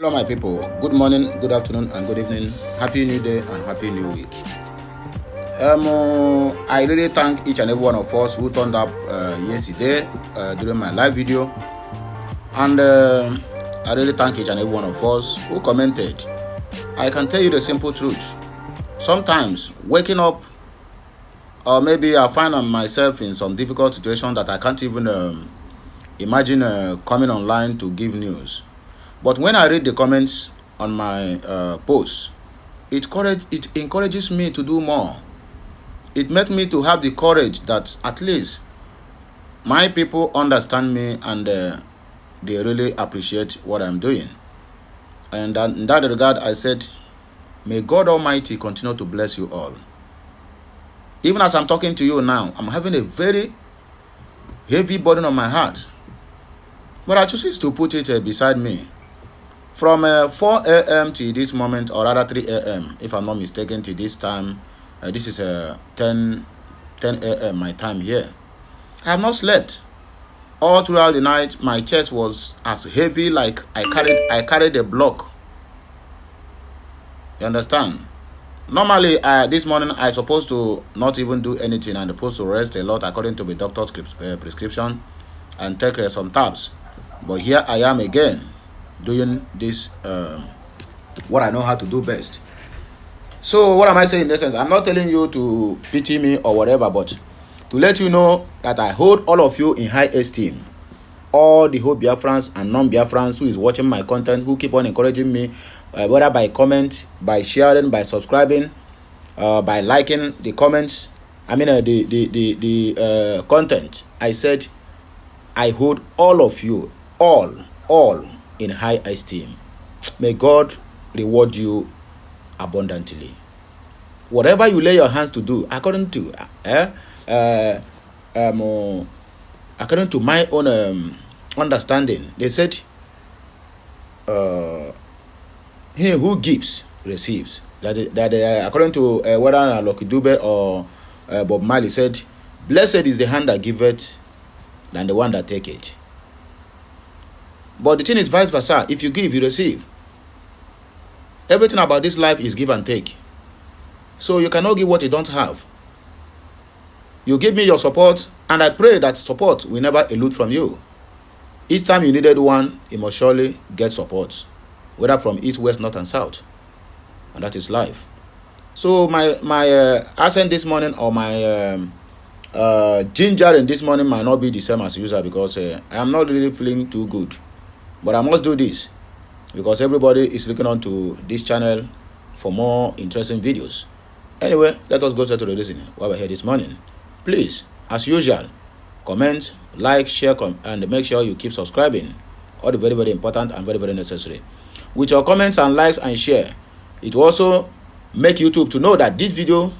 Hello my people, good morning, good afternoon and good evening. Happy new day and happy new week. I really thank each and every one of us who turned up yesterday during my live video, and I really thank each and every one of us who commented. I can tell you the simple truth. Sometimes waking up, or maybe I find myself in some difficult situation that I can't even imagine coming online to give news. But when I read the comments on my posts, it encourages me to do more. It makes me to have the courage that at least my people understand me and they really appreciate what I'm doing. And in that regard, I said, may God Almighty continue to bless you all. Even as I'm talking to you now, I'm having a very heavy burden on my heart. But I choose to put it beside me. From 4 a.m. to this moment, or rather 3 a.m., if I'm not mistaken, to this time, this is 10 a.m. my time here. I have not slept. All throughout the night, my chest was as heavy like I carried a block. You understand? Normally, this morning, I supposed to not even do anything. I'm supposed to rest a lot according to the doctor's prescription and take some tabs. But here I am again, doing this what I know how to do best. So what am I saying in essence? I'm not telling you to pity me or whatever, but to let you know that I hold all of you in high esteem. All the whole Biafrans and non-Biafrans who is watching my content, who keep on encouraging me, whether by comment, by sharing, by subscribing, by liking the comments, the content. I said I hold all of you, all in high esteem. May God reward you abundantly. Whatever you lay your hands to do, according to my own understanding, they said, he who gives receives. That according to whether Lucky Dube or Bob Marley said, blessed is the hand that giveth than the one that taketh. But the thing is vice versa. If you give, you receive. Everything about this life is give and take. So you cannot give what you don't have. You give me your support, and I pray that support will never elude from you. Each time you needed one, you must surely get support, whether from east, west, north, and south. And that is life. So my accent this morning, or my ginger in this morning, might not be the same as usual, because I am not really feeling too good. But I must do this because everybody is looking on to this channel for more interesting videos. Anyway, let us go straight to the listening while we're here this morning. Please, as usual, comment, like, share, and make sure you keep subscribing. All the very, very important and very, very necessary. With your comments and likes and share, it will also make YouTube to know that this video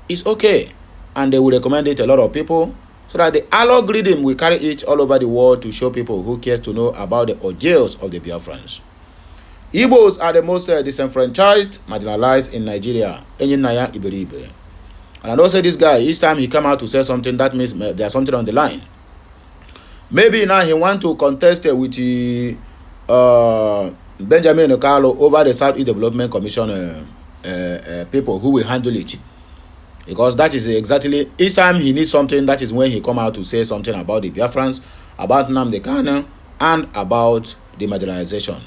is okay, and they will recommend it to a lot of people, so that the algorithm will carry it all over the world to show people who cares to know about the ordeals of the Biafrans. Igbos are the most disenfranchised, marginalized in Nigeria. And I know say this guy, each time he come out to say something, that means there's something on the line. Maybe now he want to contest with the Benjamin Okalo over the Southeast Development Commission people who will handle it. Because that is exactly, each time he needs something, that is when he come out to say something about the Biafrans, about Nnamdi Kanu, and about the marginalization.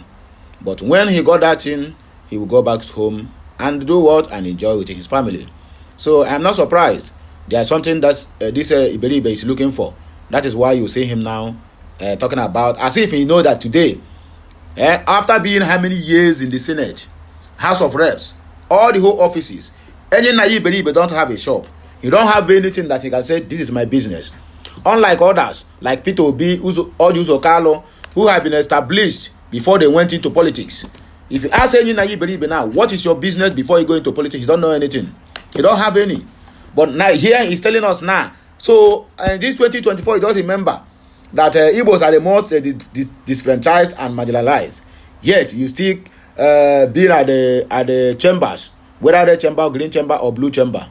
But when he got that in, he will go back home and do what? And enjoy with his family. So I'm not surprised. There's something that this Iberibe is looking for. That is why you see him now talking about, as if he know that today, after being how many years in the Senate, House of Reps, all the whole offices, any naive Iberibe don't have a shop. He don't have anything that he can say, this is my business. Unlike others, like Peter Obi, Uzo Carlo, who have been established before they went into politics. If you ask any naive Iberibe now, what is your business before you go into politics? You don't know anything. You don't have any. But now here he's telling us now. So this 2024, you don't remember that Igbos are the most disfranchised and marginalized. Yet you still being at the chambers, whether red chamber, green chamber, or blue chamber,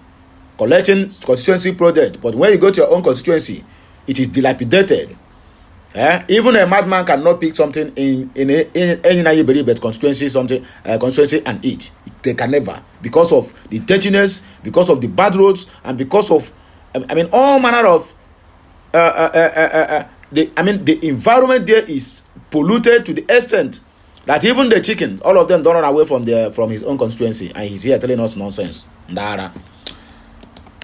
collecting constituency project. But when you go to your own constituency, it is dilapidated. Even a madman cannot pick something in any Nayiberi constituency, constituency and eat. They can never, because of the dirtiness, because of the bad roads, and because of, all manner of, the environment there is polluted to the extent that even the chickens, all of them don't run away from his own constituency, and he's here telling us nonsense. Ndara.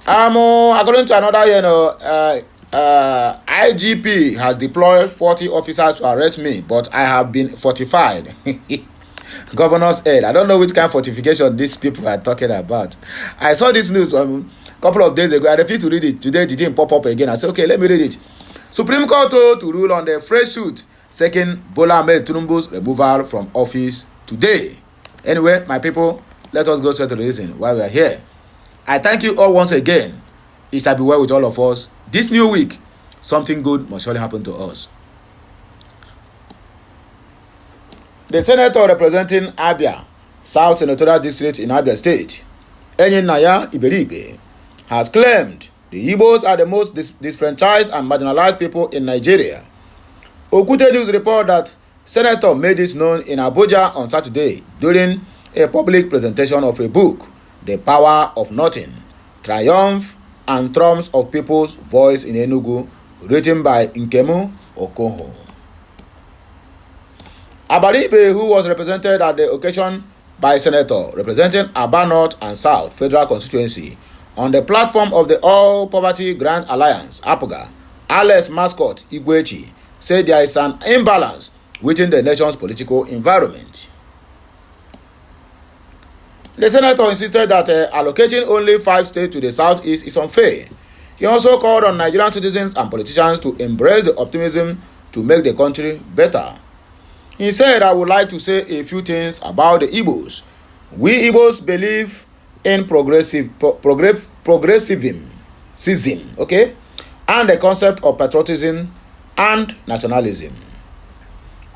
According to another, IGP has deployed 40 officers to arrest me, but I have been fortified. Governor's aid. I don't know which kind of fortification these people are talking about. I saw this news a couple of days ago. I refused to read it. Today it didn't pop up again. I said, okay, let me read it. Supreme Court to rule on the fresh suit seeking Bola Ahmed Tinubu's removal from office today. Anyway, my people, let us go straight to the reason why we are here. I thank you all once again. It shall be well with all of us. This new week, something good must surely happen to us. The senator representing Abia, South Senatorial District in Abia State, Enyinnaya Iberibe, has claimed the Igbos are the most disfranchised and marginalized people in Nigeria. Okute News report that Senator made this known in Abuja on Saturday during a public presentation of a book, The Power of Nothing, Triumph and Trumps of People's Voice in Enugu, written by Nkemu Okoho. Abaribe, who was represented at the occasion by Senator representing Aba North and South Federal Constituency on the platform of the All Poverty Grand Alliance, APGA, Alex Mascot Igwechi, said there is an imbalance within the nation's political environment. The senator insisted that allocating only 5 states to the southeast is unfair. He also called on Nigerian citizens and politicians to embrace the optimism to make the country better. He said, I would like to say a few things about the Igbos. We Igbos believe in progressivism, okay, and the concept of patriotism and nationalism.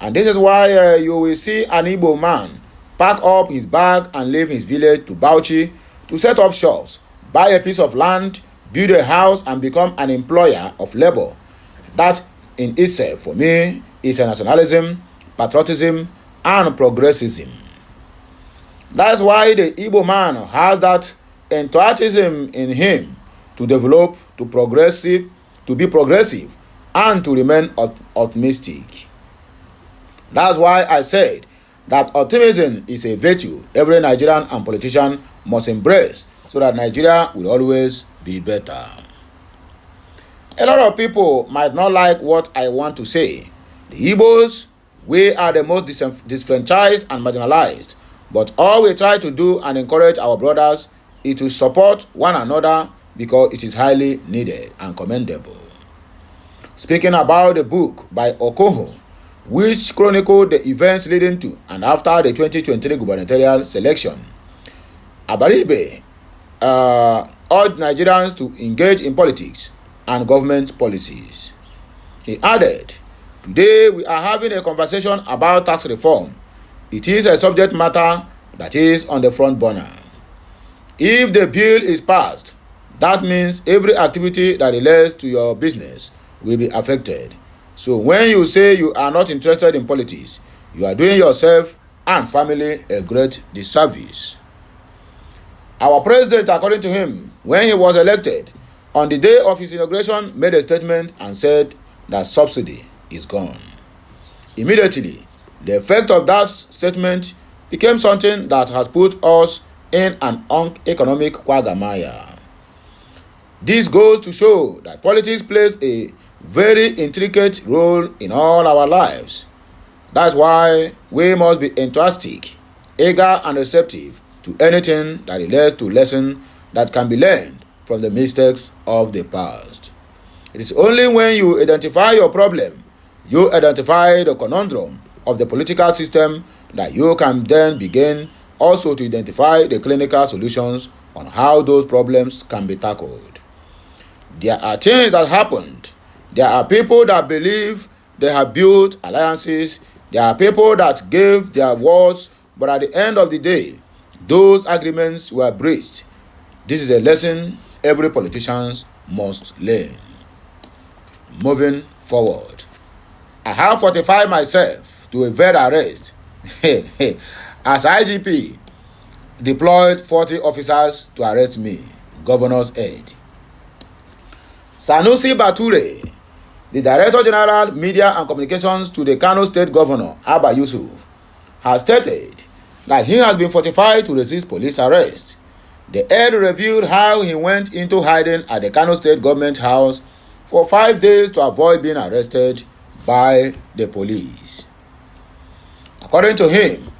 And this is why you will see an Igbo man pack up his bag and leave his village to Bauchi to set up shops, buy a piece of land, build a house, and become an employer of labor. That in itself, for me, is a nationalism, patriotism, and progressivism. That's why the Igbo man has that enthusiasm in him to develop, to be progressive, and to remain optimistic. That's why I said that optimism is a virtue every Nigerian and politician must embrace so that Nigeria will always be better. A lot of people might not like what I want to say. The Igbos, we are the most disfranchised and marginalized, but all we try to do and encourage our brothers is to support one another because it is highly needed and commendable. Speaking about the book by Okoho, which chronicled the events leading to and after the 2023 gubernatorial selection, Abaribe urged Nigerians to engage in politics and government policies. He added, today we are having a conversation about tax reform. It is a subject matter that is on the front burner. If the bill is passed, that means every activity that relates to your business will be affected. So when you say you are not interested in politics, you are doing yourself and family a great disservice. Our president, according to him, when he was elected, on the day of his inauguration, made a statement and said that subsidy is gone. Immediately, the effect of that statement became something that has put us in an economic quagmire. This goes to show that politics plays a very intricate role in all our lives. That's why we must be enthusiastic, eager, and receptive to anything that relates to lessons that can be learned from the mistakes of the past. It is only when you identify your problem, you identify the conundrum of the political system, that you can then begin also to identify the clinical solutions on how those problems can be tackled. There are things that happened. There are people that believe they have built alliances. There are people that gave their words, but at the end of the day, those agreements were breached. This is a lesson every politician must learn. Moving forward. I have fortified myself to evade arrest. As IGP, deployed 40 officers to arrest me, governor's aide. Sanusi Bature, the Director General Media and Communications to the Kano State Governor, Abba Yusuf, has stated that he has been fortified to resist police arrest. The aide revealed how he went into hiding at the Kano State Government House for 5 days to avoid being arrested by the police. According to him,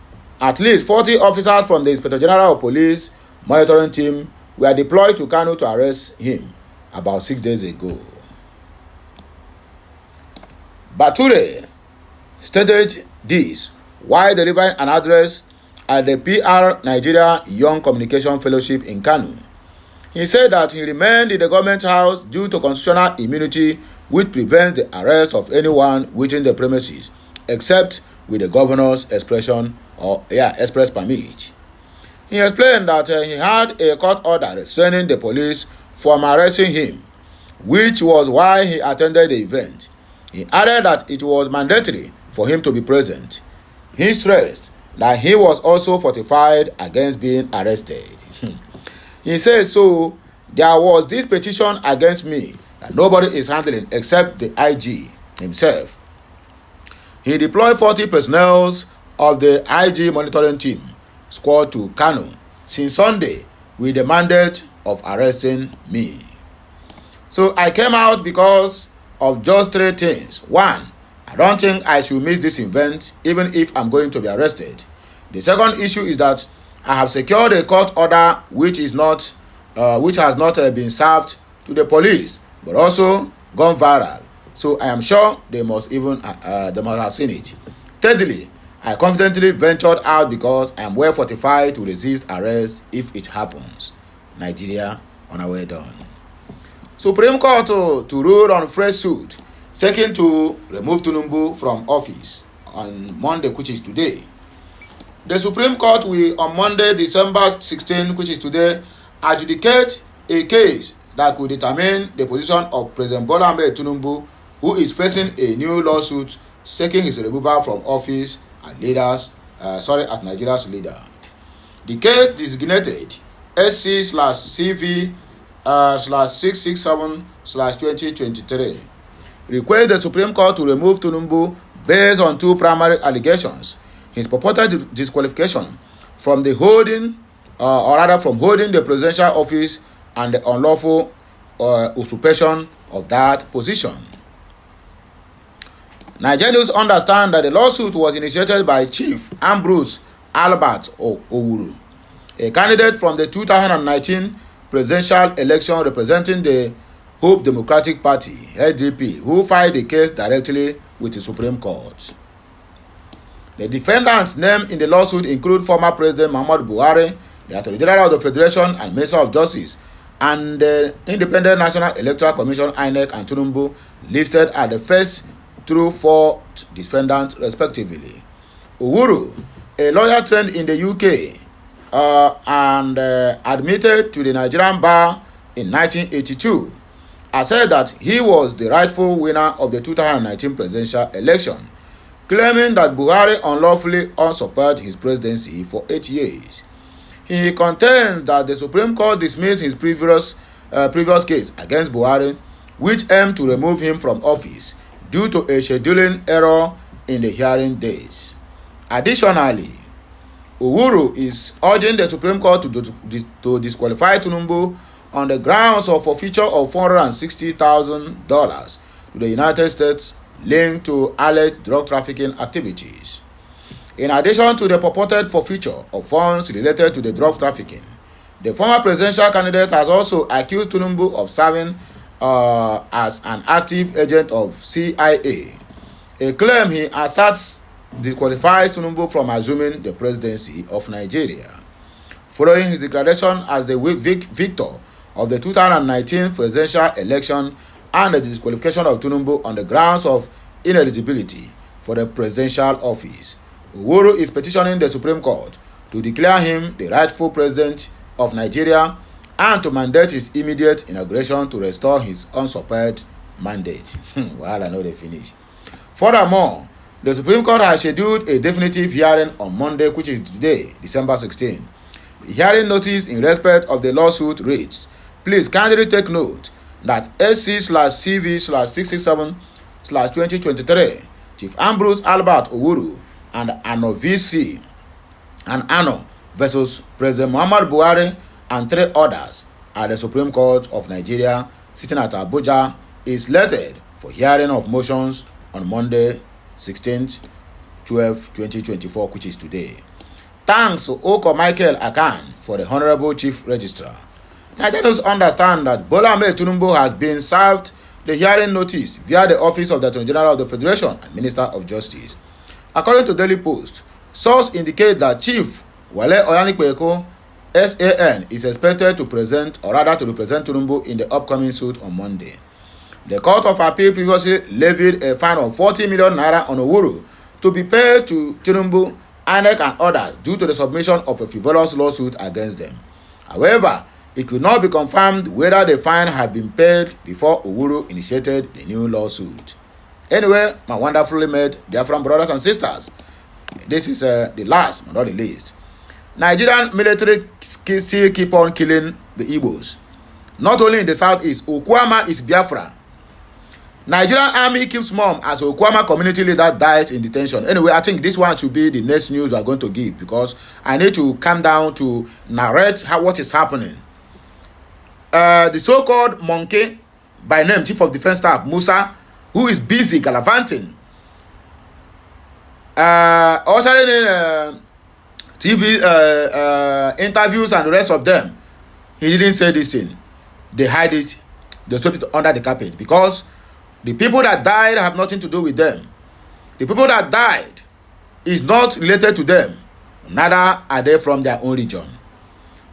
at least 40 officers from the Inspector General of Police monitoring team were deployed to Kano to arrest him about 6 days ago. Bature stated this while delivering an address at the PR Nigeria Young Communication Fellowship in Kano. He said that he remained in the government house due to constitutional immunity, which prevents the arrest of anyone within the premises, except with the governor's express permit. He explained that he had a court order restraining the police from arresting him, which was why he attended the event. He added that it was mandatory for him to be present. He stressed that he was also fortified against being arrested. He says, so there was this petition against me that nobody is handling except the IG himself. He deployed 40 personnel of the IG monitoring team squad to Kano since Sunday with the mandate of arresting me. So I came out because of just 3 things. 1, I don't think I should miss this event even if I'm going to be arrested. The second issue is that I have secured a court order which has not been served to the police, but also gone viral. So I am sure they must have seen it. Thirdly, I confidently ventured out because I am well fortified to resist arrest if it happens. Nigeria, on our way done. Supreme Court to rule on fresh suit seeking to remove Tinubu from office on Monday, which is today. The Supreme Court will, on Monday, December 16, which is today, adjudicate a case that could determine the position of President Bola Ahmed Tinubu, who is facing a new lawsuit seeking his removal from office as Nigeria's leader. The case designated SC/CV/667/2023 requests the Supreme Court to remove Tinubu based on 2 primary allegations: his purported disqualification from holding the presidential office and the unlawful usurpation of that position. Nigerians understand that the lawsuit was initiated by Chief Ambrose Albert Owuru, a candidate from the 2019 presidential election representing the Hope Democratic Party, SDP, who filed the case directly with the Supreme Court. The defendants named in the lawsuit include former President Muhammadu Buhari, the Attorney General of the Federation and Minister of Justice, and the Independent National Electoral Commission (INEC) and Tinubu, listed as the first through 4th defendants respectively. Owuru, a lawyer trained in the UK and admitted to the Nigerian bar in 1982, has said that he was the rightful winner of the 2019 presidential election, claiming that Buhari unlawfully usurped his presidency for 8 years. He contends that the Supreme Court dismissed his previous case against Buhari, which aimed to remove him from office due to a scheduling error in the hearing dates. Additionally, Owuru is urging the Supreme Court to disqualify Tinubu on the grounds of forfeiture of $460,000 to the United States linked to alleged drug trafficking activities. In addition to the purported forfeiture of funds related to the drug trafficking, the former presidential candidate has also accused Tinubu of serving as an active agent of CIA, a claim he asserts disqualifies Tinubu from assuming the presidency of Nigeria. Following his declaration as the victor of the 2019 presidential election and the disqualification of Tinubu on the grounds of ineligibility for the presidential office, Owuru is petitioning the Supreme Court to declare him the rightful president of Nigeria and to mandate his immediate inauguration to restore his usurped mandate. Well, I know they finish. Furthermore, the Supreme Court has scheduled a definitive hearing on Monday, which is today, December 16. The hearing notice in respect of the lawsuit reads, please kindly take note that SC/CV/667/2023, Chief Ambrose Albert Owuru and Ano VC and Ano versus President Muhammad Buhari and 3 others at the Supreme Court of Nigeria sitting at Abuja is slated for hearing of motions on Monday, 16th 12/2024, which is today. Thanks to Oko Michael Akan for the Honorable Chief Registrar. Nigerians understand that Bola Ahmed Tinubu has been served the hearing notice via the Office of the Attorney General of the Federation and Minister of Justice. According to Daily Post, sources indicate that Chief Wale Oyanikpeko SAN is expected to represent Tinubu in the upcoming suit on Monday. The Court of Appeal previously levied a fine of 40 million naira on Owuru to be paid to Tinubu, INEC and others due to the submission of a frivolous lawsuit against them. However, it could not be confirmed whether the fine had been paid before Owuru initiated the new lawsuit. Anyway, my wonderfully made Biafran brothers and sisters, this is the last but not the least. Nigerian military still keep on killing the Igbos. Not only in the southeast, Okwama is Biafra. Nigerian army keeps mum as Okwama community leader dies in detention. Anyway, I think this one should be the next news we are going to give because I need to calm down to narrate what is happening. The so-called monkey by name Chief of Defense Staff Musa, who is busy gallivanting, also in TV interviews and the rest of them, he didn't say this thing. They hide it. They sweep it under the carpet because the people that died have nothing to do with them. The people that died is not related to them. Neither are they from their own region.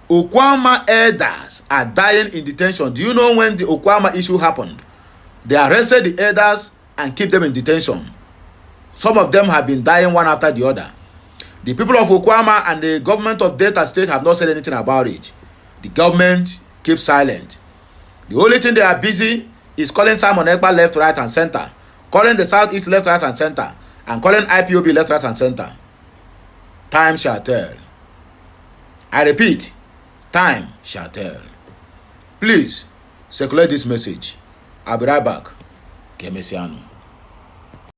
Okwama elders are dying in detention. Do you know when the Okwama issue happened? They arrested the elders and keep them in detention. Some of them have been dying one after the other. The people of Okwama and the government of Delta State have not said anything about it. The government keeps silent. The only thing they are busy is calling Simon Ekpa left, right, and center, calling the Southeast left, right, and center, and calling IPOB left, right, and center. Time shall tell. I repeat, time shall tell. Please circulate this message. I'll be right back. Kemesiano.